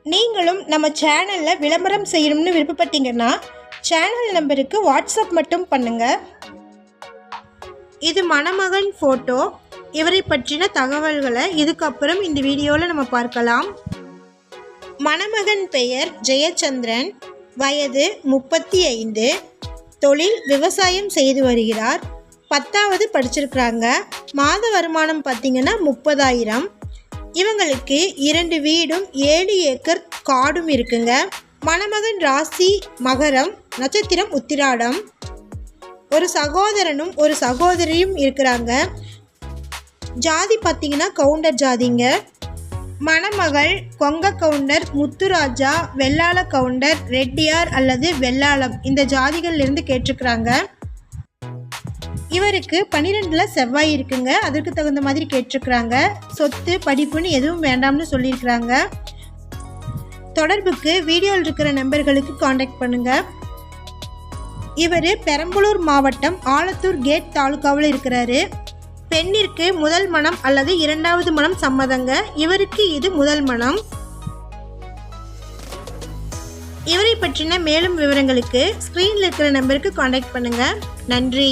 நீங்களும் நம்ம சேனலில் விளம்பரம் செய்யணும்னு விருப்பப்பட்டீங்கன்னா சேனல் நம்பருக்கு வாட்ஸ்அப் மட்டும் பண்ணுங்கள். இது மணமகன் ஃபோட்டோ. இவரை பற்றின தகவல்களை இதுக்கப்புறம் இந்த வீடியோவில் நம்ம பார்க்கலாம். மணமகன் பெயர் ஜெயச்சந்திரன். வயது 35. தொழில் விவசாயம் செய்து வருகிறார். 10வது படிச்சிருக்கிறாங்க. மாத வருமானம் பார்த்திங்கன்னா 30,000. இவங்களுக்கு 2 வீடும் 7 ஏக்கர் காடும் இருக்குங்க. மணமகன் ராசி மகரம், நட்சத்திரம் உத்திராடம். ஒரு சகோதரனும் ஒரு சகோதரியும் இருக்கிறாங்க. ஜாதி பார்த்திங்கன்னா கவுண்டர் ஜாதிங்க. மணமகள் கொங்க கவுண்டர், முத்துராஜா, வெள்ளாள கவுண்டர், ரெட்டியார் அல்லது வெள்ளாளம் இந்த ஜாதிகள்லேருந்து கேட்டிருக்கிறாங்க. இவருக்கு 12ல் செவ்வாய் இருக்குங்க. அதற்கு தகுந்த மாதிரி கேட்டிருக்கிறாங்க. சொத்து படிப்புன்னு எதுவும் வேண்டாம்னு சொல்லியிருக்கிறாங்க. தொடர்புக்கு வீடியோவில் இருக்கிற நம்பர்களுக்கு காண்டாக்ட் பண்ணுங்கள். இவர் பெரம்பலூர் மாவட்டம் ஆலத்தூர் கேட் தாலுகாவில் இருக்கிறாரு. பெண்ணிற்கு முதல் மனம் அல்லது 2வது மனம் சம்மதங்க. இவருக்கு இது முதல் மனம். இவரை பற்றின மேலும் விவரங்களுக்கு ஸ்க்ரீனில் இருக்கிற நம்பருக்கு காண்டாக்ட் பண்ணுங்கள். நன்றி.